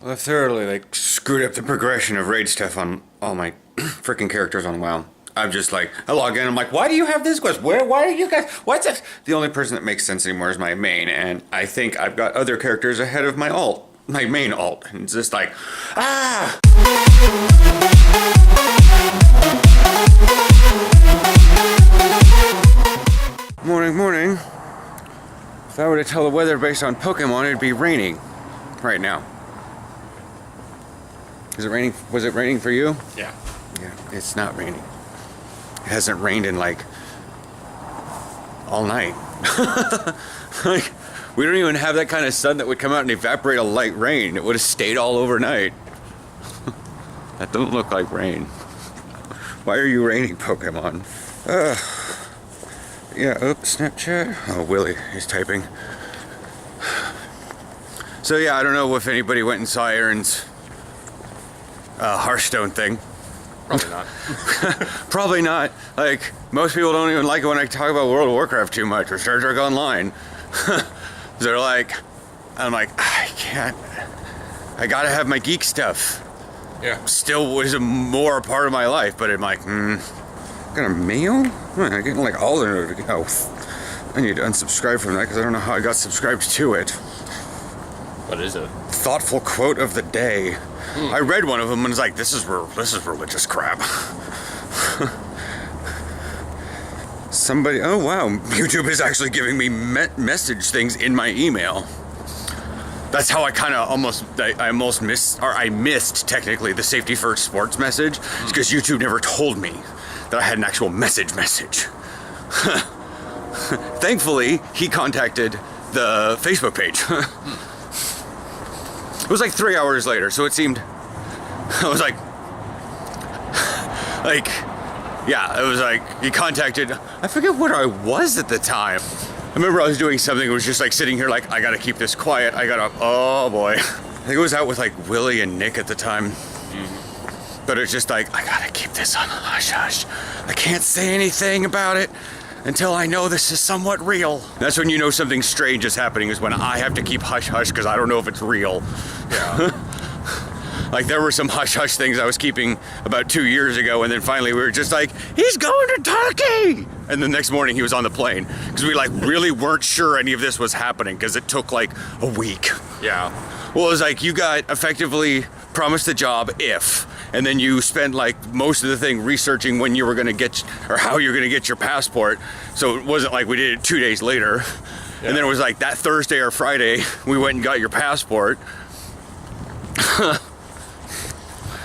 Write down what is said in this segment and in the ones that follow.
Well, I've thoroughly, screwed up the progression of raid stuff on all my freaking characters on WoW. I'm just like, I log in, I'm like, why do you have this quest? Why are you guys, what's this? The only person that makes sense anymore is my main, and I think I've got other characters ahead of my main alt, and it's just like, ah! Morning. If I were to tell the weather based on Pokemon, it'd be raining right now. Is it raining? Was it raining for you? Yeah. Yeah, it's not raining. It hasn't rained in all night. We don't even have that kind of sun that would come out and evaporate a light rain. It would have stayed all overnight. That doesn't look like rain. Why are you raining, Pokemon? Yeah, oops, Snapchat. Oh, Willie is typing. So yeah, I don't know if anybody went and saw Aaron's Hearthstone thing. Probably not. Probably not. Most people don't even like it when I talk about World of Warcraft too much or Star Trek Online. They're like, I'm like, I can't. I gotta have my geek stuff. Yeah. Still was more a part of my life, but I'm like, got a mail? I'm getting all the notifications. Oh, I need to unsubscribe from that because I don't know how I got subscribed to it. What is it? Thoughtful quote of the day. I read one of them and was like, this is religious crap. Somebody, oh wow, YouTube is actually giving me message things in my email. That's how I kind of I missed technically the safety first sports message, because YouTube never told me that I had an actual message. Thankfully, he contacted the Facebook page. It was 3 hours later, so it seemed, I was yeah, it was he contacted, I forget what I was at the time. I remember I was doing something, it was just sitting here I gotta keep this quiet, oh boy. I think it was out with Willie and Nick at the time. But it's just I gotta keep this on hush hush. I can't say anything about it until I know this is somewhat real. That's when you know something strange is happening, is when I have to keep hush hush because I don't know if it's real. Yeah. There were some hush hush things I was keeping about 2 years ago, and then finally we were just he's going to Turkey! And the next morning he was on the plane, because we really weren't sure any of this was happening, because it took a week. Yeah. Well, it was you got effectively promised the job if, and then you spent most of the thing researching when you were going to get, or how you're going to get your passport. So it wasn't we did it 2 days later. Yeah. And then it was that Thursday or Friday, we went and got your passport.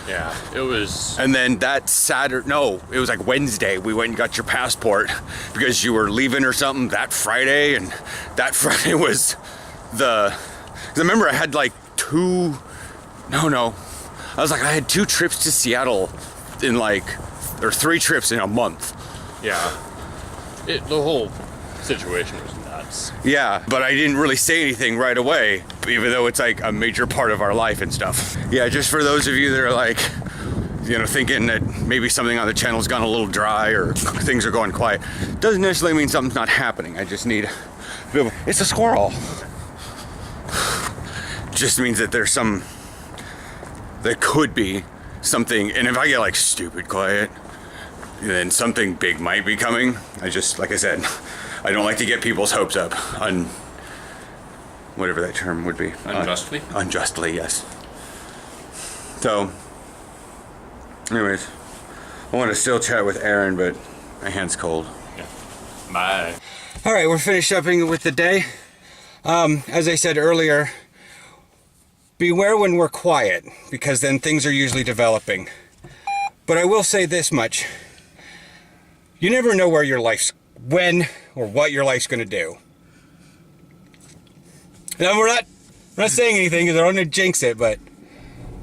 Yeah, it was. And then that Saturday, no, it was Wednesday, we went and got your passport because you were leaving or something that Friday. And that Friday was because I remember I had I had 2 trips to Seattle in or 3 trips in a month. Yeah. The whole situation was nuts. Yeah, but I didn't really say anything right away, even though it's a major part of our life and stuff. Yeah, just for those of you that are thinking that maybe something on the channel's gone a little dry or things are going quiet, doesn't necessarily mean something's not happening. I just need it's a squirrel. Just means that there's there could be something, and if I get stupid quiet, then something big might be coming. I just, like I said, I don't like to get people's hopes up on whatever that term would be. Unjustly? Unjustly, yes. So, anyways, I want to still chat with Aaron, but my hand's cold. Yeah. Bye. All right, we're finished up with the day. As I said earlier, beware when we're quiet, because then things are usually developing. But I will say this much. You never know when or what your life's going to do. Now, we're not saying anything because I don't want to jinx it, but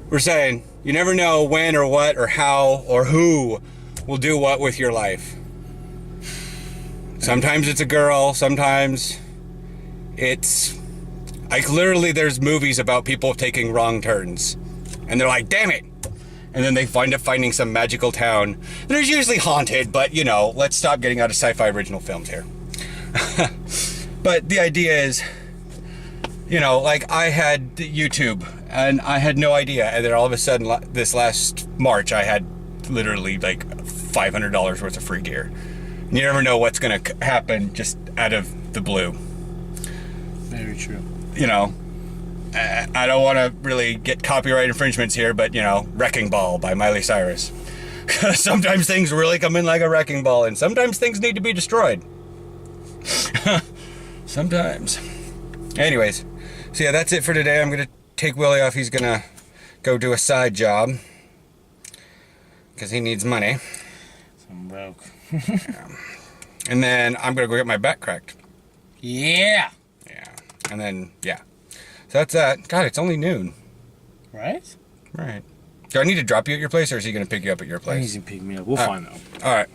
we're saying you never know when or what or how or who will do what with your life. Sometimes it's a girl, sometimes it's literally there's movies about people taking wrong turns and they're like, damn it, and then they wind up finding some magical town that is usually haunted, but let's stop getting out of sci-fi original films here. But the idea is, You know, like I had YouTube and I had no idea. And then all of a sudden, this last March, I had literally like $500 worth of free gear. And you never know what's going to happen just out of the blue. Very true. You know, I don't want to really get copyright infringements here, but, you know, Wrecking Ball by Miley Cyrus. Sometimes things really come in like a wrecking ball, and sometimes things need to be destroyed. Sometimes. Anyways, so yeah, that's it for today. I'm going to take Willie off. He's going to go do a side job because he needs money. I'm broke. Yeah. And then I'm going to go get my back cracked. Yeah. Yeah. And then, yeah. So that's that. God, it's only noon. Right? Right. Do I need to drop you at your place, or is he going to pick you up at your place? He's gonna pick me up. We'll find out. All right.